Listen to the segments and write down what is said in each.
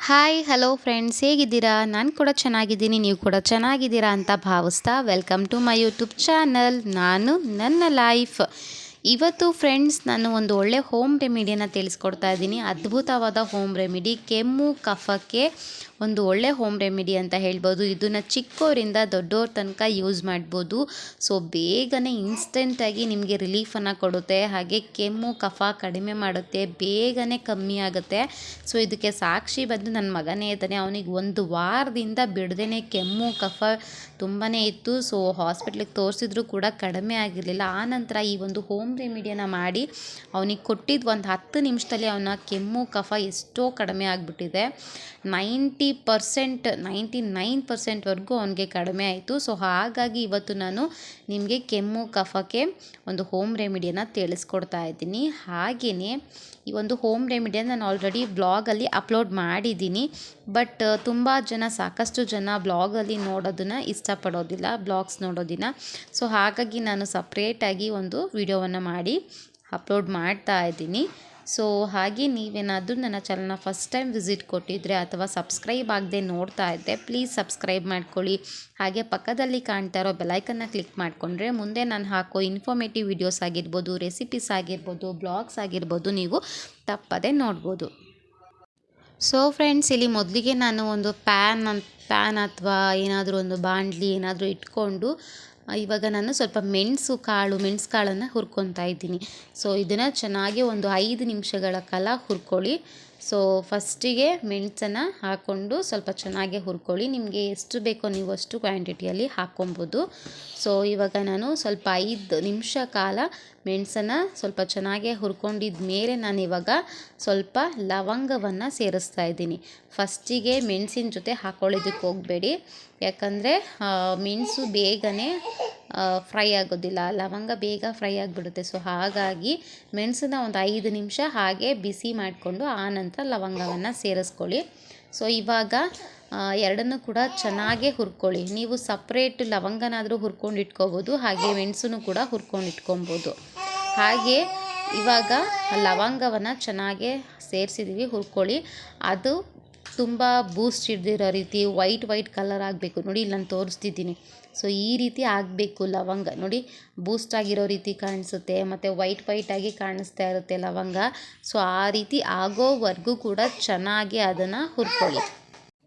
Hi hello friends, ಹೇಗಿದ್ದೀರಾ? ನಾನು ಕೂಡ ಚೆನ್ನಾಗಿದ್ದೀನಿ, ನೀವು ಕೂಡ ಚೆನ್ನಾಗಿದ್ದೀರಾ ಅಂತ ಭಾವಿಸ್ತಾ welcome to my YouTube channel. ನಾನು ನನ್ನ ಲೈಫ್. ಇವತ್ತು ಫ್ರೆಂಡ್ಸ್ ನಾನು ಒಂದು ಒಳ್ಳೆ ಹೋಮ್ ರೆಮಿಡಿಯನ್ನು ತಿಳಿಸ್ಕೊಡ್ತಾ ಇದ್ದೀನಿ. ಅದ್ಭುತವಾದ ಹೋಮ್ ರೆಮಿಡಿ, ಕೆಮ್ಮು ಕಫಕ್ಕೆ ಒಂದು ಒಳ್ಳೆ ಹೋಮ್ ರೆಮಿಡಿ ಅಂತ ಹೇಳ್ಬೋದು. ಇದನ್ನು ಚಿಕ್ಕವರಿಂದ ದೊಡ್ಡವ್ರ ತನಕ ಯೂಸ್ ಮಾಡ್ಬೋದು. ಸೊ ಬೇಗನೆ ಇನ್ಸ್ಟೆಂಟಾಗಿ ನಿಮಗೆ ರಿಲೀಫನ್ನು ಕೊಡುತ್ತೆ, ಹಾಗೆ ಕೆಮ್ಮು ಕಫ ಕಡಿಮೆ ಮಾಡುತ್ತೆ, ಬೇಗನೆ ಕಮ್ಮಿ ಆಗುತ್ತೆ. ಸೊ ಇದಕ್ಕೆ ಸಾಕ್ಷಿ ಬಂದು ನನ್ನ ಮಗನೇ ಇದ್ದಾನೆ. ಅವನಿಗೆ ಒಂದು ವಾರದಿಂದ ಬಿಡದೇ ಕೆಮ್ಮು ಕಫ ತುಂಬಾ ಇತ್ತು. ಸೊ ಹಾಸ್ಪಿಟ್ಲಿಗೆ ತೋರಿಸಿದ್ರು ಕೂಡ ಕಡಿಮೆ ಆಗಿರಲಿಲ್ಲ. ಆನಂತರ ಈ ಒಂದು ಹೋಮ್ ರೆಮಿಡಿಯನ್ನು ಮಾಡಿ ಅವನಿಗೆ ಕೊಟ್ಟಿದ್ದು ಒಂದು 10 ನಿಮಿಷದಲ್ಲಿ ಅವನ ಕೆಮ್ಮು ಕಫ ಎಷ್ಟೋ ಕಡಿಮೆ ಆಗಿಬಿಟ್ಟಿದೆ. 99%ವರೆಗೂ ಅವನಿಗೆ ಕಡಿಮೆ ಆಯಿತು. ಸೊ ಹಾಗಾಗಿ ಇವತ್ತು ನಾನು ನಿಮಗೆ ಕೆಮ್ಮು ಕಫಕ್ಕೆ ಒಂದು ಹೋಮ್ ರೆಮಿಡಿಯನ್ನು ತಿಳಿಸ್ಕೊಡ್ತಾ ಇದ್ದೀನಿ. ಹಾಗೆಯೇ ಈ ಒಂದು ಹೋಮ್ ರೆಮಿಡಿಯನ್ನು ನಾನು ಆಲ್ರೆಡಿ ಬ್ಲಾಗಲ್ಲಿ ಅಪ್ಲೋಡ್ ಮಾಡಿದ್ದೀನಿ. ಬಟ್ ಸಾಕಷ್ಟು ಜನ ಬ್ಲಾಗಲ್ಲಿ ನೋಡೋದನ್ನು ಇಷ್ಟಪಡೋದಿಲ್ಲ, ಬ್ಲಾಗ್ಸ್ ನೋಡೋದಿಲ್ಲ. ಸೊ ಹಾಗಾಗಿ ನಾನು ಸಪ್ರೇಟಾಗಿ ಒಂದು ವಿಡಿಯೋವನ್ನು ಮಾಡಿ ಅಪ್ಲೋಡ್ ಮಾಡ್ತಾ ಇದ್ದೀನಿ. ಸೊ ಹಾಗೆ ನೀವೇನಾದರೂ ನನ್ನ ಚಾನಲ್ನ ಫಸ್ಟ್ ಟೈಮ್ ವಿಸಿಟ್ ಕೊಟ್ಟಿದ್ದರೆ ಅಥವಾ ಸಬ್ಸ್ಕ್ರೈಬ್ ಆಗದೆ ನೋಡ್ತಾ ಇದ್ದೆ, ಪ್ಲೀಸ್ ಸಬ್ಸ್ಕ್ರೈಬ್ ಮಾಡ್ಕೊಳ್ಳಿ. ಹಾಗೆ ಪಕ್ಕದಲ್ಲಿ ಕಾಣ್ತಾ ಇರೋ ಬೆಲೈಕನ್ನ ಕ್ಲಿಕ್ ಮಾಡಿಕೊಂಡ್ರೆ ಮುಂದೆ ನಾನು ಹಾಕೋ ಇನ್ಫಾರ್ಮೇಟಿವ್ ವಿಡಿಯೋಸ್ ಆಗಿರ್ಬೋದು, ರೆಸಿಪೀಸ್ ಆಗಿರ್ಬೋದು, ಬ್ಲಾಗ್ಸ್ ಆಗಿರ್ಬೋದು, ನೀವು ತಪ್ಪದೆ ನೋಡ್ಬೋದು. ಸೊ ಫ್ರೆಂಡ್ಸ್, ಇಲ್ಲಿ ಮೊದಲಿಗೆ ನಾನು ಒಂದು ಪ್ಯಾನ್ ಅಥವಾ ಏನಾದರೂ ಒಂದು ಬಾಣಲಿ ಏನಾದರೂ ಇಟ್ಕೊಂಡು ಇವಾಗ ನಾನು ಸ್ವಲ್ಪ ಮೆಣಸು ಕಾಳನ್ನು ಹುರ್ಕೊತಾ ಇದ್ದೀನಿ. ಸೊ ಇದನ್ನು ಚೆನ್ನಾಗಿ ಒಂದು 5 ನಿಮಿಷಗಳ ಕಾಲ ಹುರ್ಕೊಳ್ಳಿ. ಸೊ ಫಸ್ಟಿಗೆ ಮೆಣಸನ್ನು ಹಾಕ್ಕೊಂಡು ಸ್ವಲ್ಪ ಚೆನ್ನಾಗಿ ಹುರ್ಕೊಳ್ಳಿ. ನಿಮಗೆ ಎಷ್ಟು ಬೇಕೋ ನೀವು ಅಷ್ಟು ಕ್ವಾಂಟಿಟಿಯಲ್ಲಿ ಹಾಕ್ಕೊಬೋದು. ಸೊ ಇವಾಗ ನಾನು ಸ್ವಲ್ಪ 5 ನಿಮಿಷ ಕಾಲ ಮೆಣಸನ್ನು ಸ್ವಲ್ಪ ಚೆನ್ನಾಗಿ ಹುರ್ಕೊಂಡಿದ್ದ ಮೇಲೆ ನಾನು ಇವಾಗ ಸ್ವಲ್ಪ ಲವಂಗವನ್ನು ಸೇರಿಸ್ತಾ ಇದ್ದೀನಿ. ಫಸ್ಟಿಗೆ ಮೆಣಸಿನ ಜೊತೆ ಹಾಕ್ಕೊಳ್ಳೋದಕ್ಕೆ ಹೋಗಬೇಡಿ, ಯಾಕಂದರೆ ಮೆಣಸು ಬೇಗನೆ ಫ್ರೈ ಆಗೋದಿಲ್ಲ, ಲವಂಗ ಬೇಗ ಫ್ರೈ ಆಗಿಬಿಡುತ್ತೆ. ಸೊ ಹಾಗಾಗಿ ಮೆಣಸನ್ನ ಒಂದು 5 ನಿಮಿಷ ಹಾಗೆ ಬಿಸಿ ಮಾಡಿಕೊಂಡು ಆನಂತರ ಲವಂಗವನ್ನು ಸೇರಿಸ್ಕೊಳ್ಳಿ. ಸೊ ಇವಾಗ ಎರಡನ್ನೂ ಕೂಡ ಚೆನ್ನಾಗೇ ಹುರ್ಕೊಳ್ಳಿ. ನೀವು ಸಪ್ರೇಟ್ ಲವಂಗನಾದರೂ ಹುರ್ಕೊಂಡು ಇಟ್ಕೋಬೋದು, ಹಾಗೆ ಮೆಣಸನ್ನು ಕೂಡ ಹುರ್ಕೊಂಡು ಇಟ್ಕೊಬೋದು. ಹಾಗೆ ಇವಾಗ ಲವಂಗವನ್ನು ಚೆನ್ನಾಗೇ ಸೇರಿಸಿದ್ದೀವಿ, ಹುರ್ಕೊಳ್ಳಿ. ಅದು ತುಂಬ ಬೂಸ್ಟ್ ಹಿಡ್ದಿರೋ ರೀತಿ ವೈಟ್ ಕಲರ್ ಆಗಬೇಕು. ನೋಡಿ, ಇಲ್ಲಿ ನಾನು ತೋರಿಸ್ತಿದ್ದೀನಿ. ಸೊ ಈ ರೀತಿ ಆಗಬೇಕು ಲವಂಗ. ನೋಡಿ, ಬೂಸ್ಟ್ ಆಗಿರೋ ರೀತಿ ಕಾಣಿಸುತ್ತೆ ಮತ್ತು ವೈಟಾಗಿ ಕಾಣಿಸ್ತಾ ಇರುತ್ತೆ ಲವಂಗ. ಸೊ ಆ ರೀತಿ ಆಗೋವರೆಗೂ ಕೂಡ ಚೆನ್ನಾಗಿ ಅದನ್ನು ಹುರ್ಕೊಳ್ಳಿ.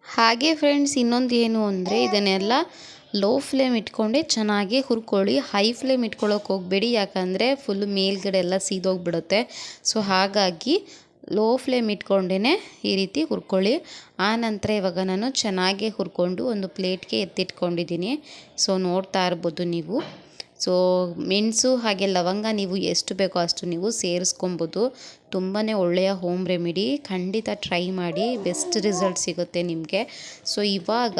ಹಾಗೆ ಫ್ರೆಂಡ್ಸ್, ಇನ್ನೊಂದು ಏನು ಅಂದರೆ ಇದನ್ನೆಲ್ಲ ಲೋ ಫ್ಲೇಮ್ ಇಟ್ಕೊಂಡೆ ಚೆನ್ನಾಗಿ ಹುರ್ಕೊಳ್ಳಿ. ಹೈ ಫ್ಲೇಮ್ ಇಟ್ಕೊಳ್ಳೋಕೆ ಹೋಗಬೇಡಿ, ಯಾಕಂದರೆ ಫುಲ್ ಮೇಲ್ಗಡೆ ಎಲ್ಲ ಸೀದೋಗಿಬಿಡುತ್ತೆ. ಸೊ ಹಾಗಾಗಿ ಲೋ ಫ್ಲೇಮ್ ಇಟ್ಕೊಂಡೇ ಈ ರೀತಿ ಹುರ್ಕೊಳ್ಳಿ. ಆನಂತರ ಇವಾಗ ನಾನು ಚೆನ್ನಾಗಿ ಹುರ್ಕೊಂಡು ಒಂದು ಪ್ಲೇಟ್ಗೆ ಎತ್ತಿಟ್ಕೊಂಡಿದ್ದೀನಿ. ಸೊ ನೋಡ್ತಾ ಇರ್ಬೋದು ನೀವು. ಸೊ ಮೆಣಸು ಹಾಗೆ ಲವಂಗ ನೀವು ಎಷ್ಟು ಬೇಕೋ ಅಷ್ಟು ನೀವು ಸೇರಿಸ್ಕೊಬೋದು. ತುಂಬಾ ಒಳ್ಳೆಯ ಹೋಮ್ ರೆಮಿಡಿ, ಖಂಡಿತ ಟ್ರೈ ಮಾಡಿ, ಬೆಸ್ಟ್ ರಿಸಲ್ಟ್ ಸಿಗುತ್ತೆ ನಿಮಗೆ. ಸೊ ಇವಾಗ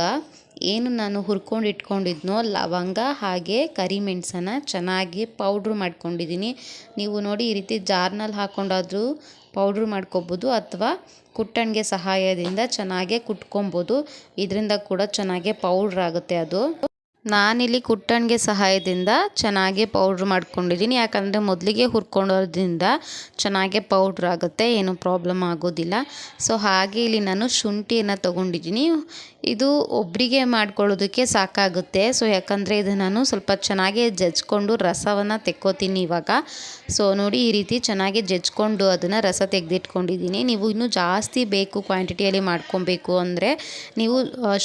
ಏನು ನಾನು ಹುರ್ಕೊಂಡು ಇಟ್ಕೊಂಡಿದ್ನೋ ಲವಂಗ ಹಾಗೆ ಕರಿಮೆಣಸನ್ನು ಚೆನ್ನಾಗಿ ಪೌಡ್ರ್ ಮಾಡ್ಕೊಂಡಿದ್ದೀನಿ. ನೀವು ನೋಡಿ, ಈ ರೀತಿ ಜಾರ್ನಲ್ಲಿ ಹಾಕ್ಕೊಂಡಾದರೂ ಪೌಡ್ರ್ ಮಾಡ್ಕೊಬೋದು ಅಥವಾ ಕುಟ್ಟಣಿಗೆ ಸಹಾಯದಿಂದ ಚೆನ್ನಾಗೇ ಕುಟ್ಕೊಬೋದು. ಇದರಿಂದ ಕೂಡ ಚೆನ್ನಾಗೇ ಪೌಡ್ರ್ ಆಗುತ್ತೆ ಅದು. ನಾನಿಲ್ಲಿ ಕುಟ್ಟಣಿಗೆ ಸಹಾಯದಿಂದ ಚೆನ್ನಾಗಿ ಪೌಡ್ರ್ ಮಾಡ್ಕೊಂಡಿದ್ದೀನಿ, ಯಾಕಂದರೆ ಮೊದಲಿಗೆ ಹುರ್ಕೊಂಡೋದ್ರಿಂದ ಚೆನ್ನಾಗೇ ಪೌಡ್ರ್ ಆಗುತ್ತೆ, ಏನೂ ಪ್ರಾಬ್ಲಮ್ ಆಗೋದಿಲ್ಲ. ಸೊ ಹಾಗೆ ಇಲ್ಲಿ ನಾನು ಶುಂಠಿಯನ್ನು ತೊಗೊಂಡಿದ್ದೀನಿ. ಇದು ಒಬ್ಬರಿಗೆ ಮಾಡ್ಕೊಳ್ಳೋದಕ್ಕೆ ಸಾಕಾಗುತ್ತೆ. ಸೊ ಯಾಕಂದರೆ ಇದು ನಾನು ಸ್ವಲ್ಪ ಚೆನ್ನಾಗಿ ಜಜ್ಜಿಕೊಂಡು ರಸವನ್ನು ತೆಕ್ಕೋತೀನಿ ಇವಾಗ. ಸೊ ನೋಡಿ, ಈ ರೀತಿ ಚೆನ್ನಾಗಿ ಜಜ್ಜಿಕೊಂಡು ಅದನ್ನು ರಸ ತೆಗೆದಿಟ್ಕೊಂಡಿದ್ದೀನಿ. ನೀವು ಇನ್ನೂ ಜಾಸ್ತಿ ಬೇಕು ಕ್ವಾಂಟಿಟಿಯಲ್ಲಿ ಮಾಡ್ಕೊಬೇಕು ಅಂದರೆ ನೀವು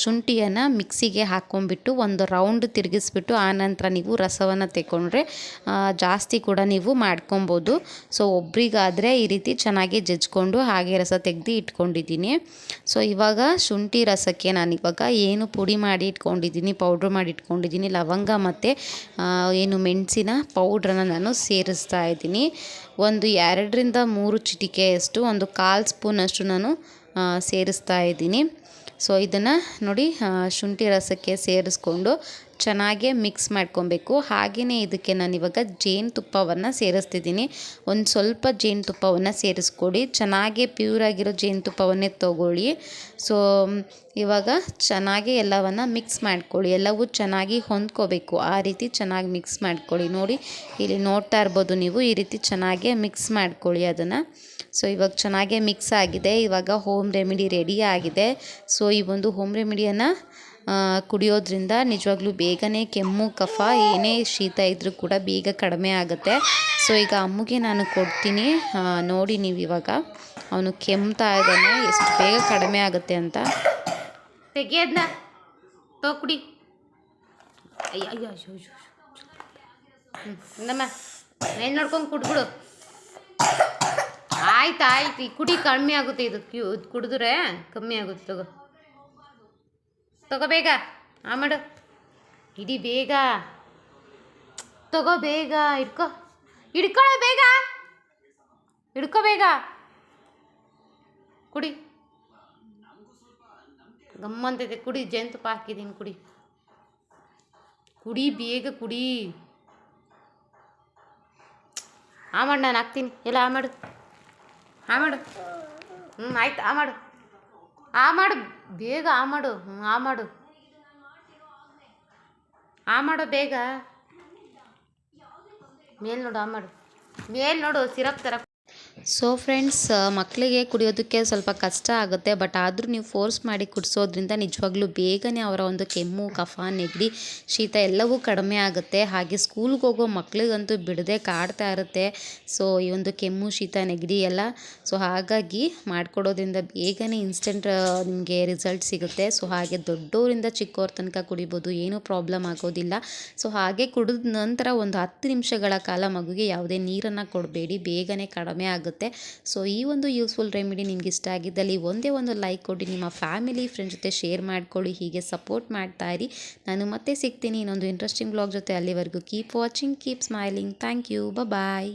ಶುಂಠಿಯನ್ನು ಮಿಕ್ಸಿಗೆ ಹಾಕ್ಕೊಂಬಿಟ್ಟು ಒಂದು ರೌಂಡ್ ತಿರುಗಿಸ್ಬಿಟ್ಟು ಆನಂತರ ನೀವು ರಸವನ್ನು ತೆಕ್ಕೊಂಡ್ರೆ ಜಾಸ್ತಿ ಕೂಡ ನೀವು ಮಾಡ್ಕೊಬೋದು. ಸೊ ಒಬ್ರಿಗಾದರೆ ಈ ರೀತಿ ಚೆನ್ನಾಗಿ ಜಜ್ಜಿಕೊಂಡು ಹಾಗೆ ರಸ ತೆಗೆದು ಇಟ್ಕೊಂಡಿದ್ದೀನಿ. ಸೊ ಇವಾಗ ಶುಂಠಿ ರಸಕ್ಕೆ ನಾನು ಇವಾಗ ಏನು ಪುಡಿ ಮಾಡಿ ಇಟ್ಕೊಂಡಿದ್ದೀನಿ, ಪೌಡ್ರ್ ಮಾಡಿ ಇಟ್ಕೊಂಡಿದ್ದೀನಿ, ಲವಂಗ ಮತ್ತು ಏನು ಮೆಣಸಿನ ಪೌಡ್ರನ್ನು ನಾನು ಸೇರಿಸ್ತಾ ಇದ್ದೀನಿ. ಒಂದು 2ರಿಂದ 3 ಚಿಟಿಕೆಯಷ್ಟು, ಒಂದು 1/4 ಸ್ಪೂನಷ್ಟು ನಾನು ಸೇರಿಸ್ತಾ ಇದ್ದೀನಿ. ಸೊ ಇದನ್ನು ನೋಡಿ, ಶುಂಠಿ ರಸಕ್ಕೆ ಸೇರಿಸ್ಕೊಂಡು ಚೆನ್ನಾಗೇ ಮಿಕ್ಸ್ ಮಾಡ್ಕೊಬೇಕು. ಹಾಗೆಯೇ ಇದಕ್ಕೆ ನಾನು ಇವಾಗ ಜೇನುತುಪ್ಪವನ್ನು ಸೇರಿಸ್ತಿದ್ದೀನಿ. ಒಂದು ಸ್ವಲ್ಪ ಜೇನುತುಪ್ಪವನ್ನು ಸೇರಿಸ್ಕೊಡಿ, ಚೆನ್ನಾಗಿ ಪ್ಯೂರಾಗಿರೋ ಜೇನುತುಪ್ಪವನ್ನೇ ತೊಗೊಳ್ಳಿ. ಸೊ ಇವಾಗ ಚೆನ್ನಾಗಿ ಎಲ್ಲವನ್ನು ಮಿಕ್ಸ್ ಮಾಡ್ಕೊಳ್ಳಿ. ಎಲ್ಲವೂ ಚೆನ್ನಾಗಿ ಹೊಂದ್ಕೋಬೇಕು, ಆ ರೀತಿ ಚೆನ್ನಾಗಿ ಮಿಕ್ಸ್ ಮಾಡ್ಕೊಳ್ಳಿ. ನೋಡಿ, ಇಲ್ಲಿ ನೋಡ್ತಾ ಇರ್ಬೋದು ನೀವು, ಈ ರೀತಿ ಚೆನ್ನಾಗೇ ಮಿಕ್ಸ್ ಮಾಡ್ಕೊಳ್ಳಿ ಅದನ್ನು. ಸೊ ಇವಾಗ ಚೆನ್ನಾಗೇ ಮಿಕ್ಸ್ ಆಗಿದೆ. ಇವಾಗ ಹೋಮ್ ರೆಮಿಡಿ ರೆಡಿ ಆಗಿದೆ. ಸೊ ಈ ಒಂದು ಹೋಮ್ ರೆಮಿಡಿಯನ್ನು ಕುಡಿಯೋದ್ರಿಂದ ನಿಜವಾಗ್ಲೂ ಬೇಗನೆ ಕೆಮ್ಮು ಕಫ ಏನೇ ಶೀತ ಇದ್ದರೂ ಕೂಡ ಬೇಗ ಕಡಿಮೆ ಆಗುತ್ತೆ. ಸೊ ಈಗ ಅಮ್ಮಗೆ ನಾನು ಕೊಡ್ತೀನಿ, ನೋಡಿ ನೀವು ಇವಾಗ ಅವನು ಕೆಮ್ತಾ ಇದ್ದಾನೆ, ಎಷ್ಟು ಬೇಗ ಕಡಿಮೆ ಆಗುತ್ತೆ ಅಂತ. ತೆಗಿಯೋದನ್ನ ಕುಡಿ. ಅಯ್ಯೋ ಅಯ್ಯೋ ಅಯ್ಯೋ ಇಂದಮ್ಮ ಏನು ನೋಡ್ಕೊಂಡು ಕುಡ್ಬಿಡು. ಆಯ್ತು ಈ ಕುಡಿ ಕಮ್ಮಿ ಆಗುತ್ತೆ, ಇದು ಕುಡಿದ್ರೆ ಕಮ್ಮಿ ಆಗುತ್ತೆ. ತಗೋ ಬೇಗ ಮಾಡು, ಇಡೀ ಬೇಗ ತಗೋ, ಬೇಗ ಹಿಡ್ಕೊಳ್ಳೋ ಬೇಗ, ಹಿಡ್ಕೊ ಬೇಗ, ಕುಡಿ. ಗಮ್ಮಂತೈತೆ, ಕುಡಿ. ಜೇನುತುಪ್ಪ ಹಾಕಿದ್ದೀನಿ, ಕುಡಿ ಬೇಗ ಕುಡಿ. ಮಾಡು, ನಾನು ಹಾಕ್ತೀನಿ ಎಲ್ಲ. ಮಾಡು ಆಯ್ತು, ಮಾಡು ಬೇಗ, ಮಾಡು ಮಾಡು ಬೇಗ. ಮೇಲ್ ನೋಡು ಸಿರಪ್ ಥರ. ಸೊ ಫ್ರೆಂಡ್ಸ್, ಮಕ್ಕಳಿಗೆ ಕುಡಿಯೋದಕ್ಕೆ ಸ್ವಲ್ಪ ಕಷ್ಟ ಆಗುತ್ತೆ, ಬಟ್ ಆದರೂ ನೀವು ಫೋರ್ಸ್ ಮಾಡಿ ಕುಡಿಸೋದ್ರಿಂದ ನಿಜವಾಗ್ಲೂ ಬೇಗನೆ ಅವರ ಒಂದು ಕೆಮ್ಮು ಕಫ ನೆಗಡಿ ಶೀತ ಎಲ್ಲವೂ ಕಡಿಮೆ ಆಗುತ್ತೆ. ಹಾಗೆ ಸ್ಕೂಲ್ಗೆ ಹೋಗೋ ಮಕ್ಕಳಿಗಂತೂ ಬಿಡದೆ ಕಾಡ್ತಾ ಇರುತ್ತೆ. ಸೊ ಈ ಒಂದು ಕೆಮ್ಮು ಶೀತ ನೆಗಡಿ ಎಲ್ಲ, ಸೊ ಹಾಗಾಗಿ ಮಾಡಿಕೊಡೋದ್ರಿಂದ ಬೇಗನೆ ಇನ್ಸ್ಟೆಂಟ್ ನಿಮಗೆ ರಿಸಲ್ಟ್ ಸಿಗುತ್ತೆ. ಸೊ ಹಾಗೆ ದೊಡ್ಡವರಿಂದ ಚಿಕ್ಕವ್ರ ತನಕ ಕುಡಿಬೋದು, ಏನೂ ಪ್ರಾಬ್ಲಮ್ ಆಗೋದಿಲ್ಲ. ಸೊ ಹಾಗೆ ಕುಡಿದ ನಂತರ ಒಂದು 10 ನಿಮಿಷಗಳ ಕಾಲ ಮಗುಗೆ ಯಾವುದೇ ನೀರನ್ನು ಕೊಡಬೇಡಿ, ಬೇಗನೆ ಕಡಿಮೆ ಆಗುತ್ತೆ. ಸೊ ಈ ಒಂದು ಯೂಸ್ಫುಲ್ ರೆಮಿಡಿ ನಿಮ್ಗೆ ಇಷ್ಟ ಆಗಿದ್ದಲ್ಲಿ ಒಂದೇ ಒಂದು ಲೈಕ್ ಕೊಡಿ, ನಿಮ್ಮ ಫ್ಯಾಮಿಲಿ ಫ್ರೆಂಡ್ಸ್ ಜೊತೆ ಶೇರ್ ಮಾಡ್ಕೊಳ್ಳಿ, ಹೀಗೆ ಸಪೋರ್ಟ್ ಮಾಡ್ತಾ ಇರಿ. ನಾನು ಮತ್ತೆ ಸಿಗ್ತೀನಿ ಇನ್ನೊಂದು ಇಂಟ್ರೆಸ್ಟಿಂಗ್ ವ್ಲಾಗ್ ಜೊತೆ. ಅಲ್ಲಿವರೆಗೂ keep watching, keep smiling. Thank you, bye.